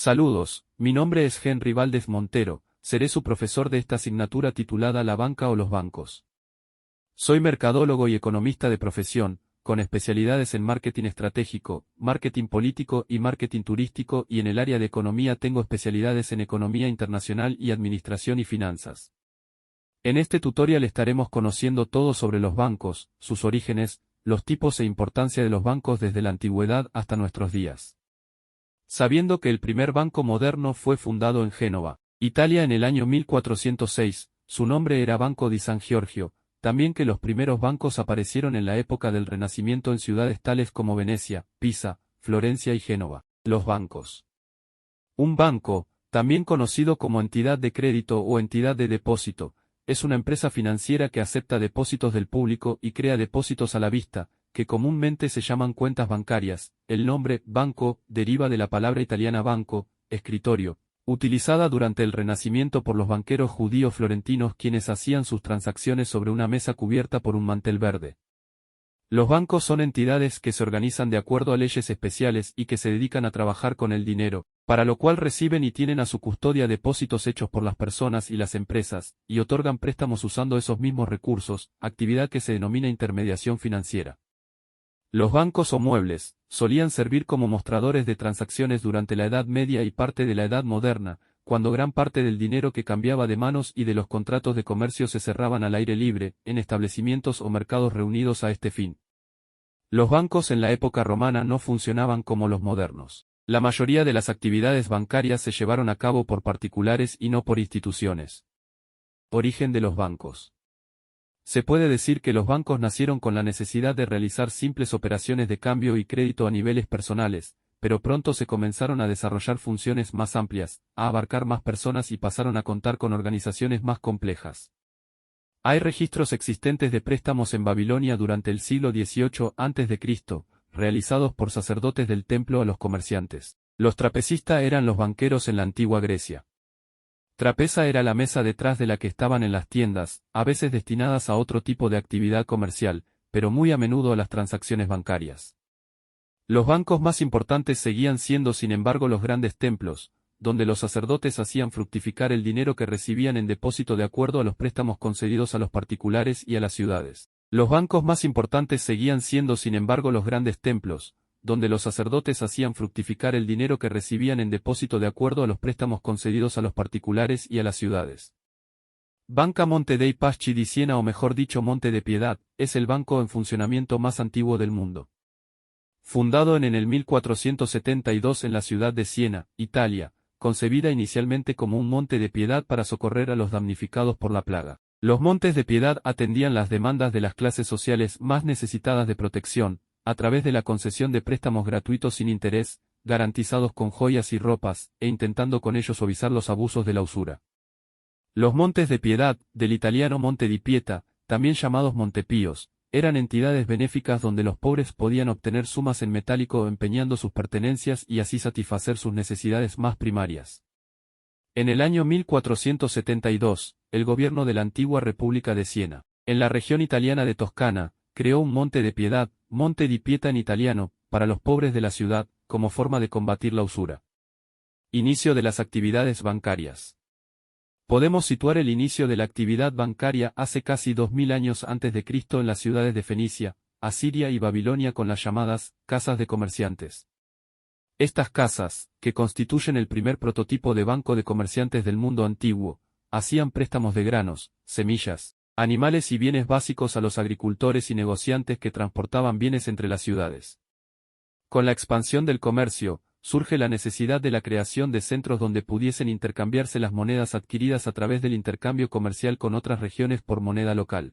Saludos, mi nombre es Henry Valdez Montero, seré su profesor de esta asignatura titulada La banca o los bancos. Soy mercadólogo y economista de profesión, con especialidades en marketing estratégico, marketing político y marketing turístico, y en el área de economía tengo especialidades en economía internacional y administración y finanzas. En este tutorial estaremos conociendo todo sobre los bancos, sus orígenes, los tipos e importancia de los bancos desde la antigüedad hasta nuestros días. Sabiendo que el primer banco moderno fue fundado en Génova, Italia en el año 1406, su nombre era Banco di San Giorgio, también que los primeros bancos aparecieron en la época del Renacimiento en ciudades tales como Venecia, Pisa, Florencia y Génova. Los bancos. Un banco, también conocido como entidad de crédito o entidad de depósito, es una empresa financiera que acepta depósitos del público y crea depósitos a la vista, que comúnmente se llaman cuentas bancarias. El nombre banco deriva de la palabra italiana banco, escritorio, utilizada durante el Renacimiento por los banqueros judíos florentinos quienes hacían sus transacciones sobre una mesa cubierta por un mantel verde. Los bancos son entidades que se organizan de acuerdo a leyes especiales y que se dedican a trabajar con el dinero, para lo cual reciben y tienen a su custodia depósitos hechos por las personas y las empresas, y otorgan préstamos usando esos mismos recursos, actividad que se denomina intermediación financiera. Los bancos o muebles solían servir como mostradores de transacciones durante la Edad Media y parte de la Edad Moderna, cuando gran parte del dinero que cambiaba de manos y de los contratos de comercio se cerraban al aire libre, en establecimientos o mercados reunidos a este fin. Los bancos en la época romana no funcionaban como los modernos. La mayoría de las actividades bancarias se llevaron a cabo por particulares y no por instituciones. Origen de los bancos. Se puede decir que los bancos nacieron con la necesidad de realizar simples operaciones de cambio y crédito a niveles personales, pero pronto se comenzaron a desarrollar funciones más amplias, a abarcar más personas y pasaron a contar con organizaciones más complejas. Hay registros existentes de préstamos en Babilonia durante el siglo XVIII a.C., realizados por sacerdotes del templo a los comerciantes. Los trapecistas eran los banqueros en la antigua Grecia. Trapeza era la mesa detrás de la que estaban en las tiendas, a veces destinadas a otro tipo de actividad comercial, pero muy a menudo a las transacciones bancarias. Los bancos más importantes seguían siendo sin embargo los grandes templos, donde los sacerdotes hacían fructificar el dinero que recibían en depósito de acuerdo a los préstamos concedidos a los particulares y a las ciudades. Los bancos más importantes seguían siendo sin embargo los grandes templos, donde los sacerdotes hacían fructificar el dinero que recibían en depósito de acuerdo a los préstamos concedidos a los particulares y a las ciudades. Banca Monte dei Paschi di Siena, o mejor dicho Monte de Piedad, es el banco en funcionamiento más antiguo del mundo. Fundado en el 1472 en la ciudad de Siena, Italia, concebida inicialmente como un monte de piedad para socorrer a los damnificados por la plaga. Los montes de piedad atendían las demandas de las clases sociales más necesitadas de protección, a través de la concesión de préstamos gratuitos sin interés, garantizados con joyas y ropas, e intentando con ello suavizar los abusos de la usura. Los montes de piedad, del italiano Monte di Pieta, también llamados Montepíos, eran entidades benéficas donde los pobres podían obtener sumas en metálico empeñando sus pertenencias y así satisfacer sus necesidades más primarias. En el año 1472, el gobierno de la antigua República de Siena, en la región italiana de Toscana, creó un monte de piedad, Monte di Pieta en italiano, para los pobres de la ciudad, como forma de combatir la usura. Inicio de las actividades bancarias. Podemos situar el inicio de la actividad bancaria hace casi 2000 años antes de Cristo en las ciudades de Fenicia, Asiria y Babilonia con las llamadas casas de comerciantes. Estas casas, que constituyen el primer prototipo de banco de comerciantes del mundo antiguo, hacían préstamos de granos, semillas, animales y bienes básicos a los agricultores y negociantes que transportaban bienes entre las ciudades. Con la expansión del comercio, surge la necesidad de la creación de centros donde pudiesen intercambiarse las monedas adquiridas a través del intercambio comercial con otras regiones por moneda local.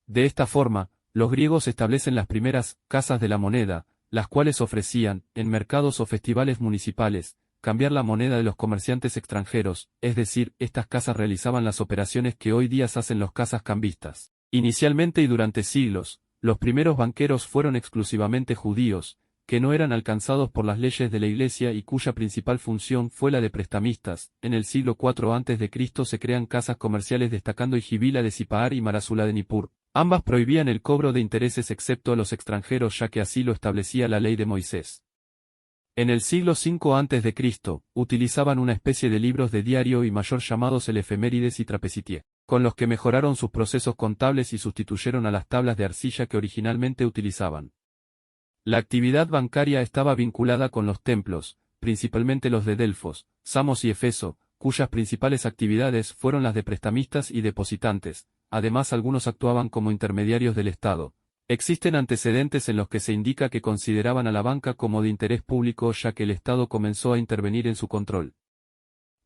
De esta forma, los griegos establecen las primeras casas de la moneda, las cuales ofrecían, en mercados o festivales municipales, cambiar la moneda de los comerciantes extranjeros, es decir, estas casas realizaban las operaciones que hoy día hacen los casas cambistas. Inicialmente y durante siglos, los primeros banqueros fueron exclusivamente judíos, que no eran alcanzados por las leyes de la Iglesia y cuya principal función fue la de prestamistas. En el siglo IV a.C. se crean casas comerciales destacando Ijibila de Sipaar y Marasula de Nippur. Ambas prohibían el cobro de intereses excepto a los extranjeros ya que así lo establecía la ley de Moisés. En el siglo V a.C., utilizaban una especie de libros de diario y mayor llamados el efemérides y trapecitie, con los que mejoraron sus procesos contables y sustituyeron a las tablas de arcilla que originalmente utilizaban. La actividad bancaria estaba vinculada con los templos, principalmente los de Delfos, Samos y Efeso, cuyas principales actividades fueron las de prestamistas y depositantes. Además, algunos actuaban como intermediarios del Estado. Existen antecedentes en los que se indica que consideraban a la banca como de interés público ya que el Estado comenzó a intervenir en su control.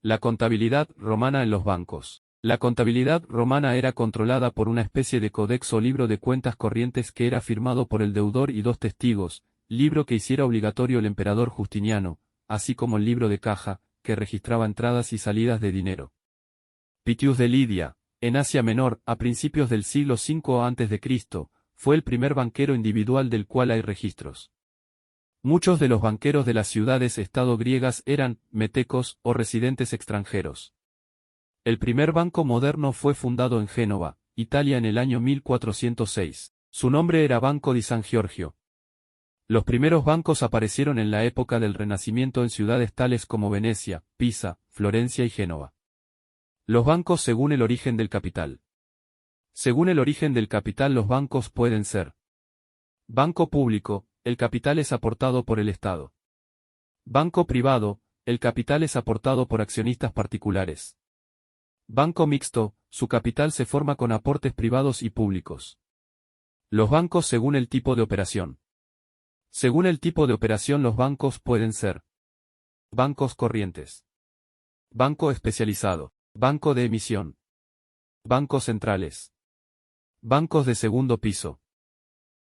La contabilidad romana en los bancos. La contabilidad romana era controlada por una especie de codex o libro de cuentas corrientes que era firmado por el deudor y dos testigos, libro que hiciera obligatorio el emperador Justiniano, así como el libro de caja, que registraba entradas y salidas de dinero. Pitius de Lidia, en Asia Menor, a principios del siglo V a.C., fue el primer banquero individual del cual hay registros. Muchos de los banqueros de las ciudades-estado griegas eran metecos o residentes extranjeros. El primer banco moderno fue fundado en Génova, Italia en el año 1406. Su nombre era Banco di San Giorgio. Los primeros bancos aparecieron en la época del Renacimiento en ciudades tales como Venecia, Pisa, Florencia y Génova. Los bancos según el origen del capital. Según el origen del capital, los bancos pueden ser: banco público, el capital es aportado por el Estado. Banco privado, el capital es aportado por accionistas particulares. Banco mixto, su capital se forma con aportes privados y públicos. Los bancos según el tipo de operación. Según el tipo de operación, los bancos pueden ser: bancos corrientes, banco especializado, banco de emisión, bancos centrales, bancos de segundo piso,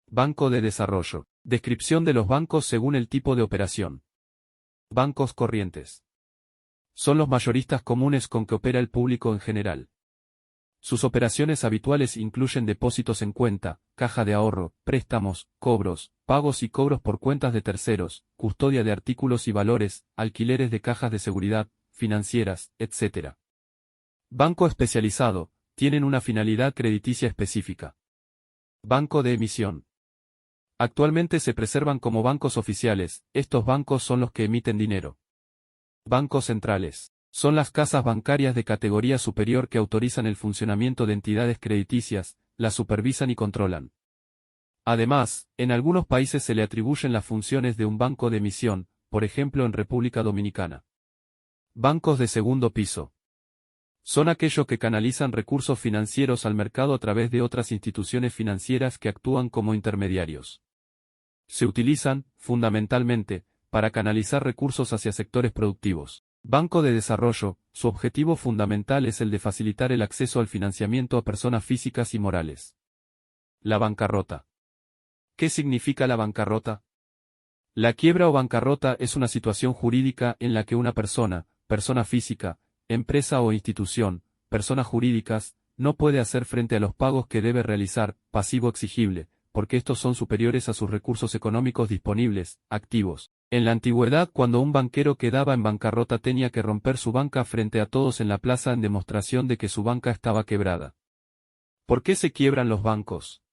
banco de desarrollo. Descripción de los bancos según el tipo de operación. Bancos corrientes. Son los mayoristas comunes con que opera el público en general. Sus operaciones habituales incluyen depósitos en cuenta, caja de ahorro, préstamos, cobros, pagos y cobros por cuentas de terceros, custodia de artículos y valores, alquileres de cajas de seguridad, financieras, etc. Banco especializado, tienen una finalidad crediticia específica. Banco de emisión. Actualmente se preservan como bancos oficiales, estos bancos son los que emiten dinero. Bancos centrales. Son las casas bancarias de categoría superior que autorizan el funcionamiento de entidades crediticias, las supervisan y controlan. Además, en algunos países se le atribuyen las funciones de un banco de emisión, por ejemplo en República Dominicana. Bancos de segundo piso. Son aquellos que canalizan recursos financieros al mercado a través de otras instituciones financieras que actúan como intermediarios. Se utilizan, fundamentalmente, para canalizar recursos hacia sectores productivos. Banco de desarrollo, su objetivo fundamental es el de facilitar el acceso al financiamiento a personas físicas y morales. La bancarrota. ¿Qué significa la bancarrota? La quiebra o bancarrota es una situación jurídica en la que una persona física, empresa o institución, personas jurídicas, no puede hacer frente a los pagos que debe realizar, pasivo exigible, porque estos son superiores a sus recursos económicos disponibles, activos. En la antigüedad, cuando un banquero quedaba en bancarrota tenía que romper su banca frente a todos en la plaza en demostración de que su banca estaba quebrada. ¿Por qué se quiebran los bancos?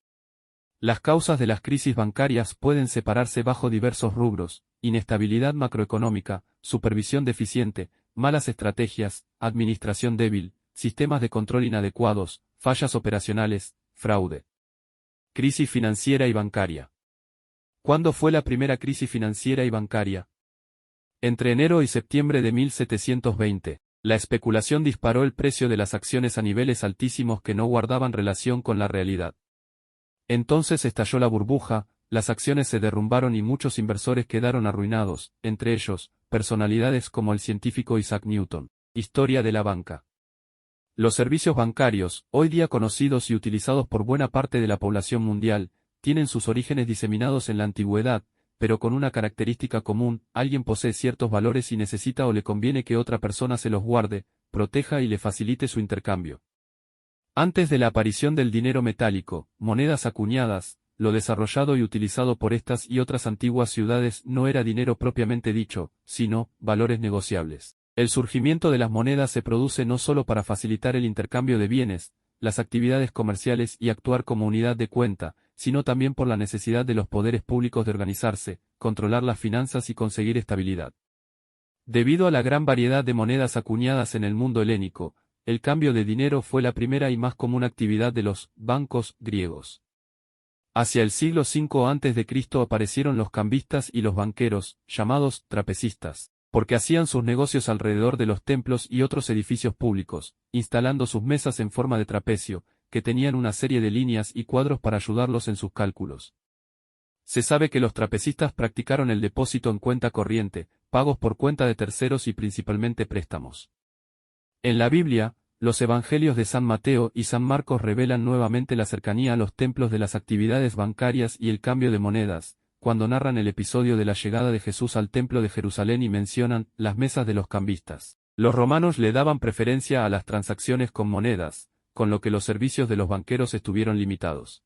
Las causas de las crisis bancarias pueden separarse bajo diversos rubros: inestabilidad macroeconómica, supervisión deficiente, malas estrategias, administración débil, sistemas de control inadecuados, fallas operacionales, fraude. Crisis financiera y bancaria. ¿Cuándo fue la primera crisis financiera y bancaria? Entre enero y septiembre de 1720. La especulación disparó el precio de las acciones a niveles altísimos que no guardaban relación con la realidad. Entonces estalló la burbuja, las acciones se derrumbaron y muchos inversores quedaron arruinados, entre ellos, personalidades como el científico Isaac Newton. Historia de la banca. Los servicios bancarios, hoy día conocidos y utilizados por buena parte de la población mundial, tienen sus orígenes diseminados en la antigüedad, pero con una característica común: alguien posee ciertos valores y necesita o le conviene que otra persona se los guarde, proteja y le facilite su intercambio. Antes de la aparición del dinero metálico, monedas acuñadas, lo desarrollado y utilizado por estas y otras antiguas ciudades no era dinero propiamente dicho, sino valores negociables. El surgimiento de las monedas se produce no solo para facilitar el intercambio de bienes, las actividades comerciales y actuar como unidad de cuenta, sino también por la necesidad de los poderes públicos de organizarse, controlar las finanzas y conseguir estabilidad. Debido a la gran variedad de monedas acuñadas en el mundo helénico, el cambio de dinero fue la primera y más común actividad de los bancos griegos. Hacia el siglo V a.C. aparecieron los cambistas y los banqueros, llamados trapecistas, porque hacían sus negocios alrededor de los templos y otros edificios públicos, instalando sus mesas en forma de trapecio, que tenían una serie de líneas y cuadros para ayudarlos en sus cálculos. Se sabe que los trapecistas practicaron el depósito en cuenta corriente, pagos por cuenta de terceros y principalmente préstamos. En la Biblia, los evangelios de San Mateo y San Marcos revelan nuevamente la cercanía a los templos de las actividades bancarias y el cambio de monedas, cuando narran el episodio de la llegada de Jesús al templo de Jerusalén y mencionan las mesas de los cambistas. Los romanos le daban preferencia a las transacciones con monedas, con lo que los servicios de los banqueros estuvieron limitados.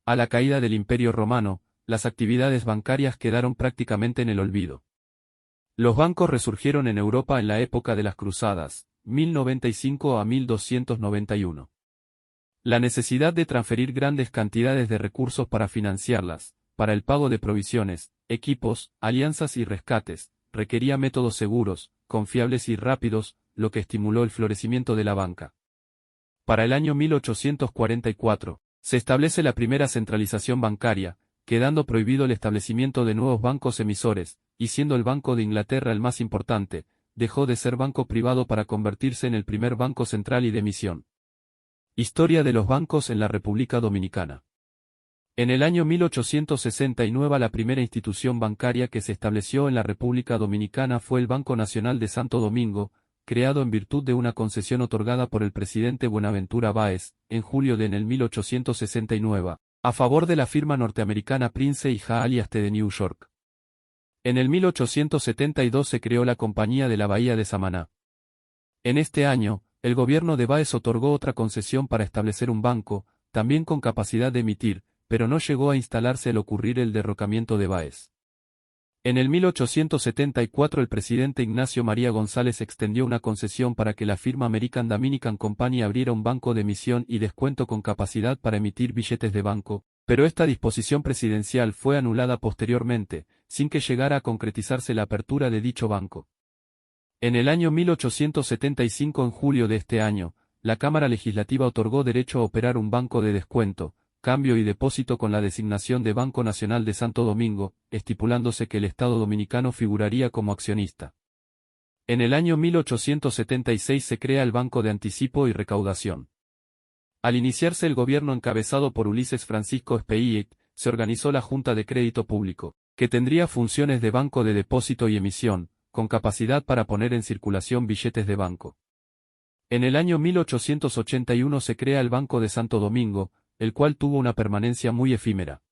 A la caída del Imperio Romano, las actividades bancarias quedaron prácticamente en el olvido. Los bancos resurgieron en Europa en la época de las Cruzadas, 1095 a 1291. La necesidad de transferir grandes cantidades de recursos para financiarlas, para el pago de provisiones, equipos, alianzas y rescates, requería métodos seguros, confiables y rápidos, lo que estimuló el florecimiento de la banca. Para el año 1844, se establece la primera centralización bancaria, quedando prohibido el establecimiento de nuevos bancos emisores, y siendo el Banco de Inglaterra el más importante, dejó de ser banco privado para convertirse en el primer banco central y de emisión. Historia de los bancos en la República Dominicana. En el año 1869 la primera institución bancaria que se estableció en la República Dominicana fue el Banco Nacional de Santo Domingo, creado en virtud de una concesión otorgada por el presidente Buenaventura Báez, en julio de 1869, a favor de la firma norteamericana Prince y Aliaste de New York. En el 1872 se creó la Compañía de la Bahía de Samaná. En este año, el gobierno de Báez otorgó otra concesión para establecer un banco, también con capacidad de emitir, pero no llegó a instalarse al ocurrir el derrocamiento de Báez. En el 1874 el presidente Ignacio María González extendió una concesión para que la firma American Dominican Company abriera un banco de emisión y descuento con capacidad para emitir billetes de banco, pero esta disposición presidencial fue anulada posteriormente, sin que llegara a concretizarse la apertura de dicho banco. En el año 1875, en julio de este año, la Cámara Legislativa otorgó derecho a operar un banco de descuento, cambio y depósito con la designación de Banco Nacional de Santo Domingo, estipulándose que el Estado dominicano figuraría como accionista. En el año 1876 se crea el Banco de Anticipo y Recaudación. Al iniciarse el gobierno encabezado por Ulises Francisco Espellet, se organizó la Junta de Crédito Público, que tendría funciones de banco de depósito y emisión, con capacidad para poner en circulación billetes de banco. En el año 1881 se crea el Banco de Santo Domingo, el cual tuvo una permanencia muy efímera.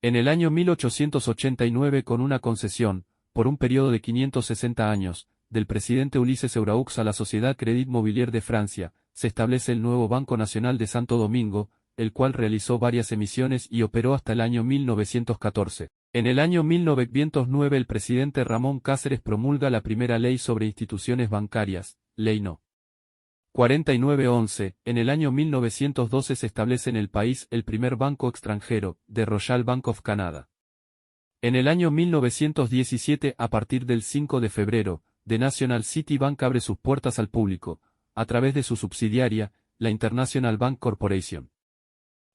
En el año 1889, con una concesión, por un periodo de 560 años, del presidente Ulises Euraux a la Sociedad Crédit Mobilier de Francia, se establece el nuevo Banco Nacional de Santo Domingo, el cual realizó varias emisiones y operó hasta el año 1914. En el año 1909 el presidente Ramón Cáceres promulga la primera ley sobre instituciones bancarias, Ley No. 4911, en el año 1912 se establece en el país el primer banco extranjero, The Royal Bank of Canada. En el año 1917, a partir del 5 de febrero, The National City Bank abre sus puertas al público, a través de su subsidiaria, la International Bank Corporation.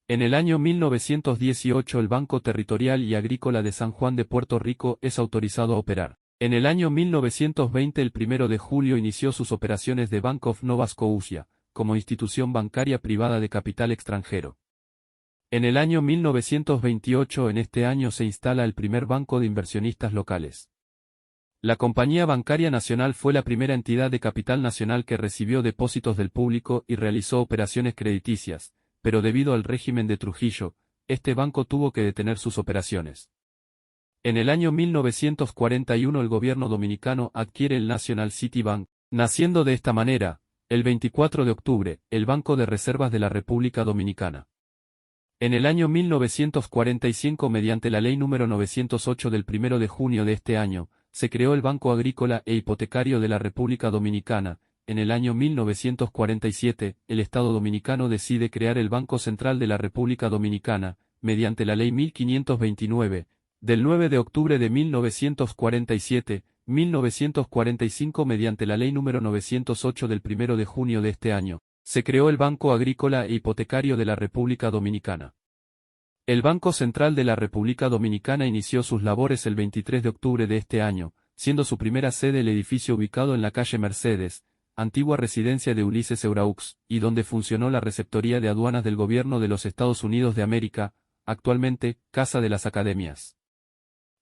En el año 1918 el Banco Territorial y Agrícola de San Juan de Puerto Rico es autorizado a operar. En el año 1920 el 1 de julio inició sus operaciones de Bank of Nova Scotia, como institución bancaria privada de capital extranjero. En el año 1928 en este año se instala el primer banco de inversionistas locales. La Compañía Bancaria Nacional fue la primera entidad de capital nacional que recibió depósitos del público y realizó operaciones crediticias, pero debido al régimen de Trujillo, este banco tuvo que detener sus operaciones. En el año 1941 el gobierno dominicano adquiere el National City Bank, naciendo de esta manera, el 24 de octubre, el Banco de Reservas de la República Dominicana. En el año 1945 mediante la Ley número 908 del 1 de junio de este año, se creó el Banco Agrícola e Hipotecario de la República Dominicana. En el año 1947, el Estado dominicano decide crear el Banco Central de la República Dominicana, mediante la Ley 1529, del 9 de octubre de 1947, 1945 mediante la Ley número 908 del 1 de junio de este año, se creó el Banco Agrícola e Hipotecario de la República Dominicana. El Banco Central de la República Dominicana inició sus labores el 23 de octubre de este año, siendo su primera sede el edificio ubicado en la calle Mercedes, antigua residencia de Ulises Euraux, y donde funcionó la Receptoría de Aduanas del Gobierno de los Estados Unidos de América, actualmente, Casa de las Academias.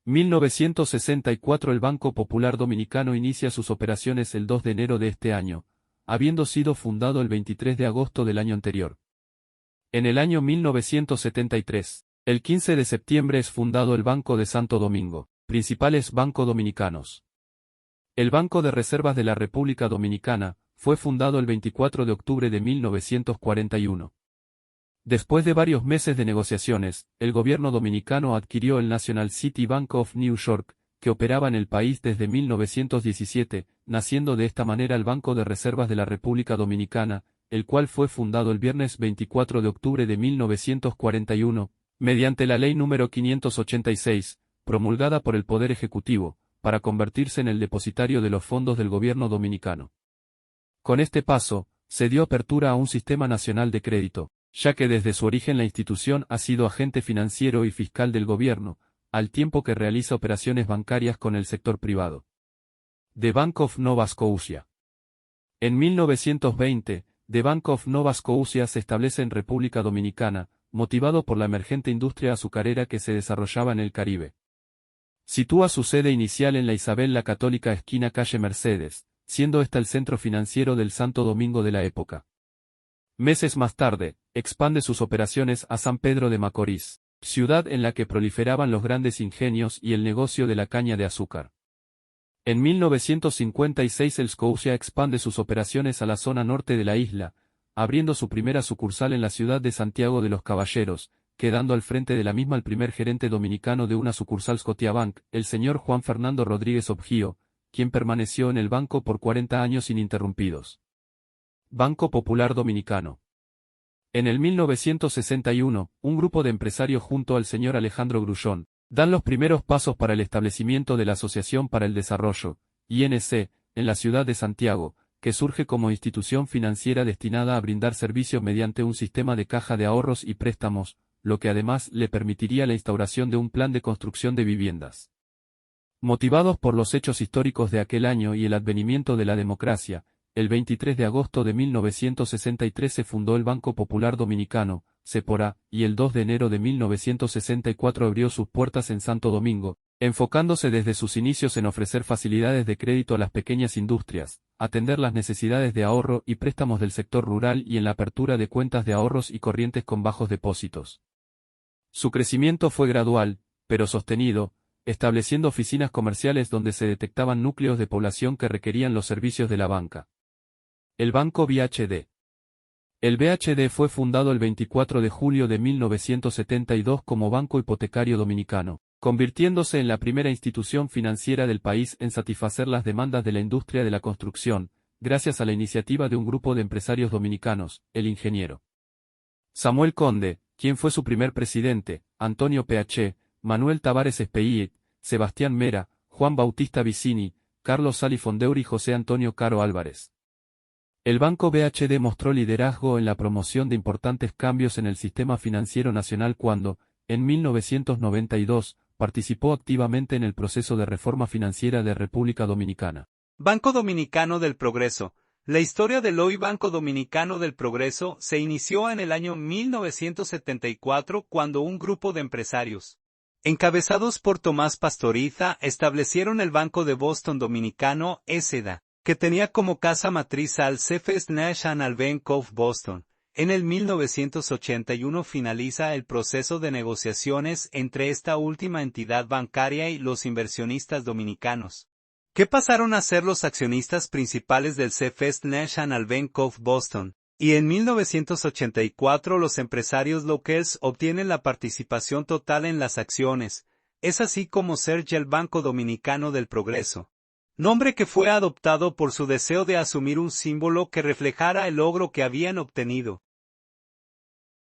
1964 El Banco Popular Dominicano inicia sus operaciones el 2 de enero de este año, habiendo sido fundado el 23 de agosto del año anterior. En el año 1973, el 15 de septiembre es fundado el Banco de Santo Domingo, principales bancos dominicanos. El Banco de Reservas de la República Dominicana fue fundado el 24 de octubre de 1941. Después de varios meses de negociaciones, el gobierno dominicano adquirió el National City Bank of New York, que operaba en el país desde 1917, naciendo de esta manera el Banco de Reservas de la República Dominicana, el cual fue fundado el viernes 24 de octubre de 1941, mediante la Ley número 586, promulgada por el Poder Ejecutivo, para convertirse en el depositario de los fondos del gobierno dominicano. Con este paso, se dio apertura a un sistema nacional de crédito, ya que desde su origen la institución ha sido agente financiero y fiscal del gobierno, al tiempo que realiza operaciones bancarias con el sector privado. The Bank of Nova Scotia. En 1920, The Bank of Nova Scotia se establece en República Dominicana, motivado por la emergente industria azucarera que se desarrollaba en el Caribe. Sitúa su sede inicial en la Isabel la Católica esquina calle Mercedes, siendo esta el centro financiero del Santo Domingo de la época. Meses más tarde, expande sus operaciones a San Pedro de Macorís, ciudad en la que proliferaban los grandes ingenios y el negocio de la caña de azúcar. En 1956 el Scotia expande sus operaciones a la zona norte de la isla, abriendo su primera sucursal en la ciudad de Santiago de los Caballeros, quedando al frente de la misma el primer gerente dominicano de una sucursal Scotiabank, el señor Juan Fernando Rodríguez Objío, quien permaneció en el banco por 40 años ininterrumpidos. Banco Popular Dominicano. En el 1961, un grupo de empresarios junto al señor Alejandro Grullón, dan los primeros pasos para el establecimiento de la Asociación para el Desarrollo, INC, en la ciudad de Santiago, que surge como institución financiera destinada a brindar servicios mediante un sistema de caja de ahorros y préstamos, lo que además le permitiría la instauración de un plan de construcción de viviendas. Motivados por los hechos históricos de aquel año y el advenimiento de la democracia, el 23 de agosto de 1963 se fundó el Banco Popular Dominicano, CEPORA, y el 2 de enero de 1964 abrió sus puertas en Santo Domingo, enfocándose desde sus inicios en ofrecer facilidades de crédito a las pequeñas industrias, atender las necesidades de ahorro y préstamos del sector rural y en la apertura de cuentas de ahorros y corrientes con bajos depósitos. Su crecimiento fue gradual, pero sostenido, estableciendo oficinas comerciales donde se detectaban núcleos de población que requerían los servicios de la banca. El Banco BHD. El BHD fue fundado el 24 de julio de 1972 como Banco Hipotecario Dominicano, convirtiéndose en la primera institución financiera del país en satisfacer las demandas de la industria de la construcción, gracias a la iniciativa de un grupo de empresarios dominicanos, el ingeniero Samuel Conde, quien fue su primer presidente, Antonio Ph., Manuel Tavares Espeit, Sebastián Mera, Juan Bautista Vicini, Carlos Salifondeur y José Antonio Caro Álvarez. El Banco BHD mostró liderazgo en la promoción de importantes cambios en el sistema financiero nacional cuando, en 1992, participó activamente en el proceso de reforma financiera de República Dominicana. Banco Dominicano del Progreso. La historia del hoy Banco Dominicano del Progreso se inició en el año 1974 cuando un grupo de empresarios, encabezados por Tomás Pastoriza, establecieron el Banco de Boston Dominicano, SDA, que tenía como casa matriz al First National Bank of Boston. En el 1981 finaliza el proceso de negociaciones entre esta última entidad bancaria y los inversionistas dominicanos, que pasaron a ser los accionistas principales del First National Bank of Boston. Y en 1984 los empresarios locales obtienen la participación total en las acciones. Es así como surge el Banco Dominicano del Progreso, nombre que fue adoptado por su deseo de asumir un símbolo que reflejara el logro que habían obtenido.